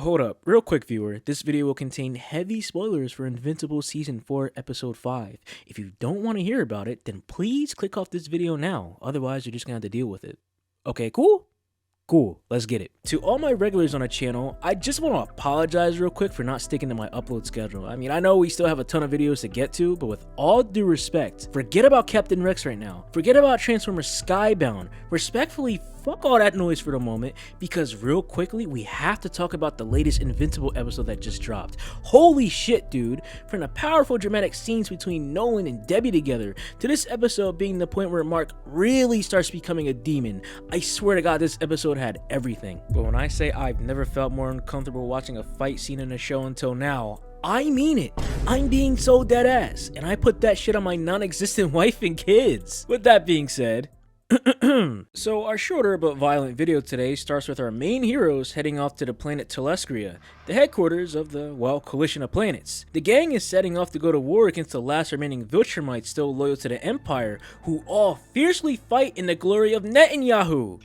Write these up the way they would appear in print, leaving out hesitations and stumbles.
Hold up, real quick viewer, this video will contain heavy spoilers for Invincible Season 4 Episode 5. If you don't want to hear about it, then please click off this video now, otherwise you're just gonna have to deal with it. Okay, cool? Cool, let's get it. To all my regulars on the channel, I just want to apologize real quick for not sticking to my upload schedule. I mean, I know we still have a ton of videos to get to, but with all due respect, forget about Captain Rex right now. Forget about Transformers Skybound. Respectfully, fuck all that noise for the moment, because real quickly, we have to talk about the latest Invincible episode that just dropped. Holy shit, dude. From the powerful dramatic scenes between Nolan and Debbie together, to this episode being the point where Mark really starts becoming a demon, I swear to God, this episode had everything. But when I say I've never felt more uncomfortable watching a fight scene in a show until now, I mean it. I'm being so dead ass, and I put that shit on my non-existent wife and kids. With that being said, so our shorter but violent video today starts with our main heroes heading off to the planet Telescria, the headquarters of the, well, coalition of planets. The gang is setting off to go to war against the last remaining Viltrumites still loyal to the Empire, who all fiercely fight in the glory of Netanyahu.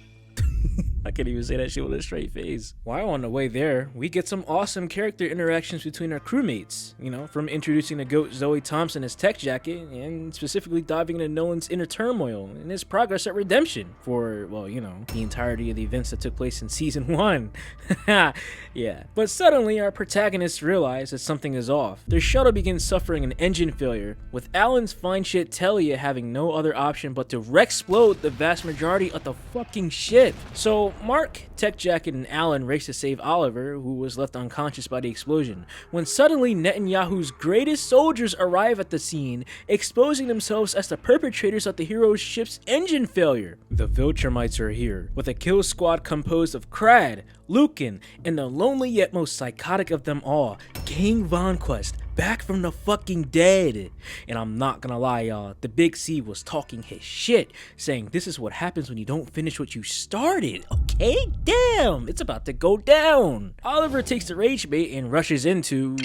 I can't even say that shit with a straight face. While on the way there, we get some awesome character interactions between our crewmates. You know, from introducing the GOAT Zoe Thompson as Tech Jacket, and specifically diving into Nolan's inner turmoil and his progress at redemption for, well, you know, the entirety of the events that took place in Season 1. Yeah. But suddenly, our protagonists realize that something is off. Their shuttle begins suffering an engine failure, with Alan's fine shit Telia having no other option but to explode the vast majority of the fucking ship. So Mark, Tech Jacket, and Alan race to save Oliver, who was left unconscious by the explosion, when suddenly Netanyahu's greatest soldiers arrive at the scene, exposing themselves as the perpetrators of the hero's ship's engine failure. The Viltrumites are here, with a kill squad composed of Crad, Lucan, and the lonely yet most psychotic of them all, King Von Quest, back from the fucking dead. And I'm not gonna lie, y'all, the Big C was talking his shit, saying this is what happens when you don't finish what you started. Okay, damn, it's about to go down. Oliver takes the rage bait and rushes into,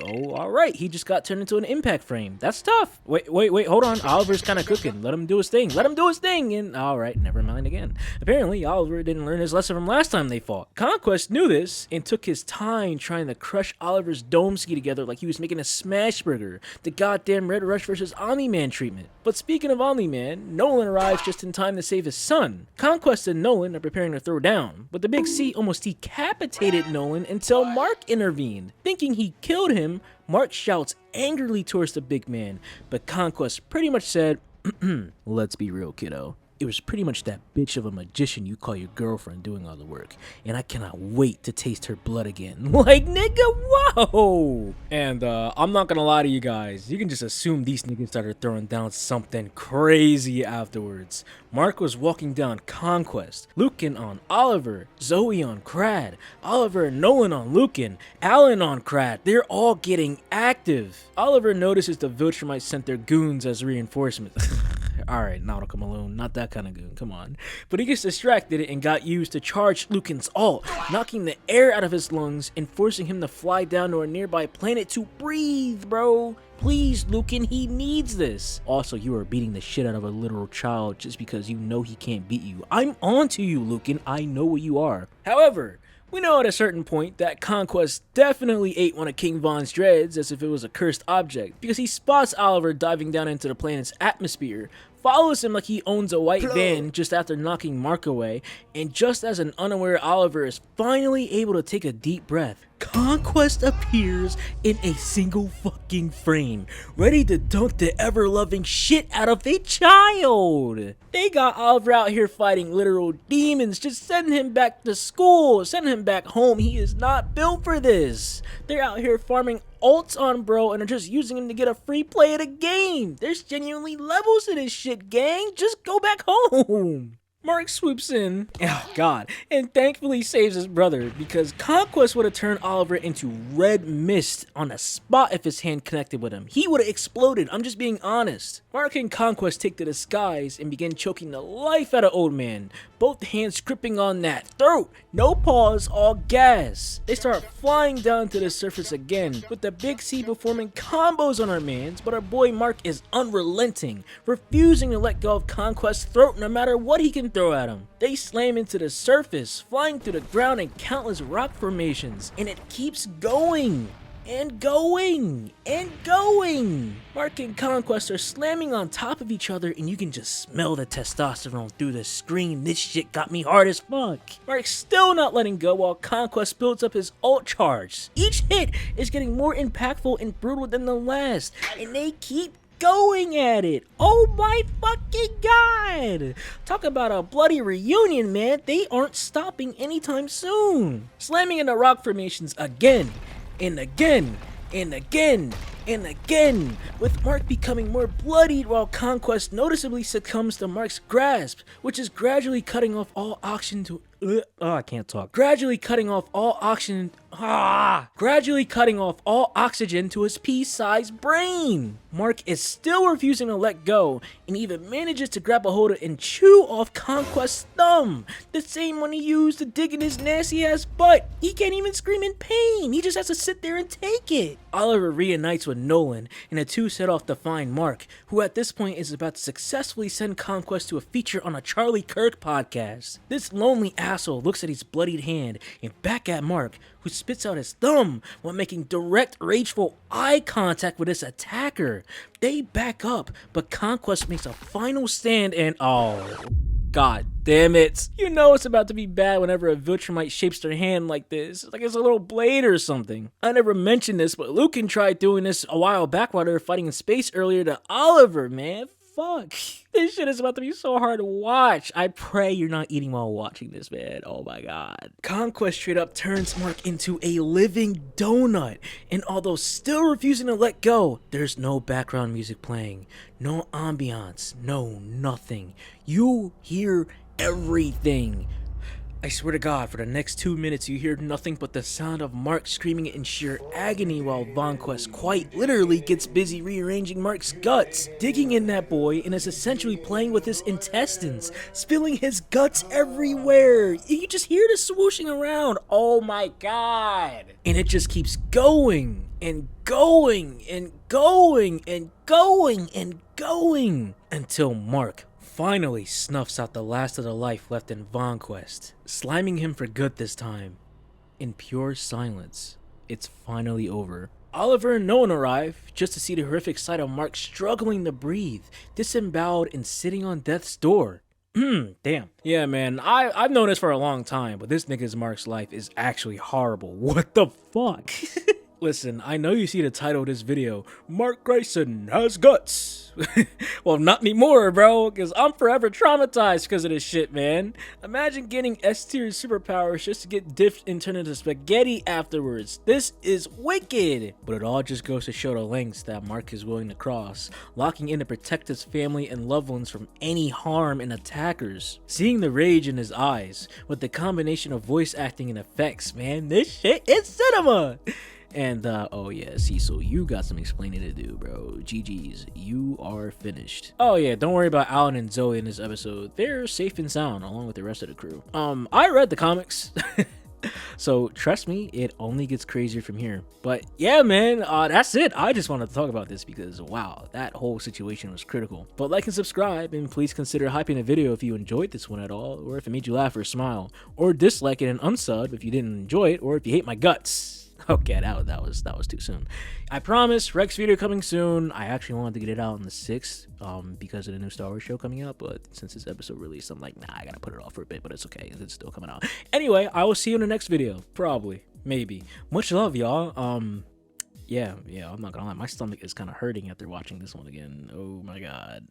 oh, alright, he just got turned into an impact frame. That's tough. Wait, hold on, Oliver's kind of cooking. Let him do his thing, and alright, never mind again. Apparently, Oliver didn't learn his lesson from last time they fought. Conquest knew this and took his time trying to crush Oliver's dome ski together like he was making a smash burger, the goddamn Red Rush versus Omni-Man treatment. But speaking of Omni-Man, Nolan arrives just in time to save his son. Conquest and Nolan are preparing to throw down, but the Big C almost decapitated Nolan until Mark intervened. Thinking he killed him, Mark shouts angrily towards the big man, but Conquest pretty much said, let's be real, kiddo. It was pretty much that bitch of a magician you call your girlfriend doing all the work, and I cannot wait to taste her blood again. Like, nigga, whoa! And I'm not gonna lie to you guys, you can just assume these niggas started throwing down something crazy afterwards. Mark was walking down Conquest, Lucan on Oliver, Zoe on Crad, Oliver and Nolan on Lucan, Alan on Crad. They're all getting active. Oliver notices the Viltrumites sent their goons as reinforcements. Alright, Nautical Malone, not that kind of goon, come on. But he gets distracted and got used to charge Lucan's ult, knocking the air out of his lungs and forcing him to fly down to a nearby planet to breathe, bro. Please, Lucan, he needs this. Also, you are beating the shit out of a literal child just because you know he can't beat you. I'm on to you, Lucan. I know what you are. However, we know at a certain point that Conquest definitely ate one of King Von's dreads as if it was a cursed object, because he spots Oliver diving down into the planet's atmosphere, follows him like he owns a white van just after knocking Mark away, and just as an unaware Oliver is finally able to take a deep breath, Conquest appears in a single fucking frame, ready to dunk the ever-loving shit out of a child. They got Oliver out here fighting literal demons, just sending him back to school, sending him back home. He is not built for this. They're out here farming ults on bro and are just using him to get a free play of the game. There's genuinely levels to this shit, gang. Just go back home. Mark swoops in, oh god, and thankfully saves his brother, because Conquest would have turned Oliver into red mist on the spot if his hand connected with him. He would have exploded, I'm just being honest. Mark and Conquest take to the skies and begin choking the life out of Old Man, both hands gripping on that throat. No pause, all gas. They start flying down to the surface again, with the Big C performing combos on our mans, but our boy Mark is unrelenting, refusing to let go of Conquest's throat no matter what he can throw at him. They slam into the surface, flying through the ground in countless rock formations, and it keeps going. And going, and going. Mark and Conquest are slamming on top of each other, and you can just smell the testosterone through the screen. This shit got me hard as fuck. Mark's still not letting go while Conquest builds up his ult charge. Each hit is getting more impactful and brutal than the last, and they keep going at it. Oh my fucking god. Talk about a bloody reunion, man. They aren't stopping anytime soon. Slamming into rock formations again. And again, and again, and again, with Mark becoming more bloodied while Conquest noticeably succumbs to Mark's grasp, which is gradually cutting off all oxygen to gradually cutting off all oxygen to his pea-sized brain. Mark is still refusing to let go, and even manages to grab a hold of and chew off Conquest's thumb, the same one he used to dig in his nasty ass butt. He can't even scream in pain, he just has to sit there and take it. Oliver reunites with Nolan, and the two set off to find Mark, who at this point is about to successfully send Conquest to a feature on a Charlie Kirk podcast. This lonely asshole looks at his bloodied hand and back at Mark, who spits out his thumb while making direct, rageful eye contact with his attacker. They back up, but Conquest makes a final stand and oh, god damn it. You know it's about to be bad whenever a Viltrumite shapes their hand like this. It's like it's a little blade or something. I never mentioned this, but Lucan tried doing this a while back while they were fighting in space earlier to Oliver, man. Fuck. This shit is about to be so hard to watch. I pray you're not eating while watching this, man. Oh my god. Conquest straight up turns Mark into a living donut. And although still refusing to let go, there's no background music playing. No ambiance. No nothing. You hear everything. I swear to God, for the next 2 minutes you hear nothing but the sound of Mark screaming in sheer agony while Vonquest quite literally gets busy rearranging Mark's guts, digging in that boy, and is essentially playing with his intestines, spilling his guts everywhere. You just hear the swooshing around. Oh my god. And it just keeps going and going and going and going and going until Mark finally snuffs out the last of the life left in Vonquest, sliming him for good this time. In pure silence, it's finally over. Oliver and Nolan arrive just to see the horrific sight of Mark struggling to breathe, disemboweled and sitting on death's door. Damn. Yeah, man, I've known this for a long time, but this nigga's Mark's life is actually horrible. What the fuck? Listen, I know you see the title of this video, Mark Grayson has guts. Well, not anymore, bro, because I'm forever traumatized because of this shit, man. Imagine getting S-tier superpowers just to get dipped and turned into spaghetti afterwards. This is wicked. But it all just goes to show the lengths that Mark is willing to cross, locking in to protect his family and loved ones from any harm and attackers. Seeing the rage in his eyes, with the combination of voice acting and effects, man, this shit is cinema. And, oh yeah, Cecil, you got some explaining to do, bro. GG's, you are finished. Oh yeah, don't worry about Alan and Zoe in this episode. They're safe and sound, along with the rest of the crew. I read the comics. So, trust me, it only gets crazier from here. But, yeah, man, that's it. I just wanted to talk about this because, wow, that whole situation was critical. But like and subscribe, and please consider hyping the video if you enjoyed this one at all, or if it made you laugh or smile, or dislike it and unsub if you didn't enjoy it, or if you hate my guts. Okay, that was too soon. I promise, Rex video coming soon. I actually wanted to get it out on the 6th because of the new Star Wars show coming out, but since this episode released, I'm like, nah, I gotta put it off for a bit, but it's okay, it's still coming out. Anyway, I will see you in the next video. Probably. Maybe. Much love, y'all. Yeah, I'm not gonna lie, my stomach is kind of hurting after watching this one again. Oh my god.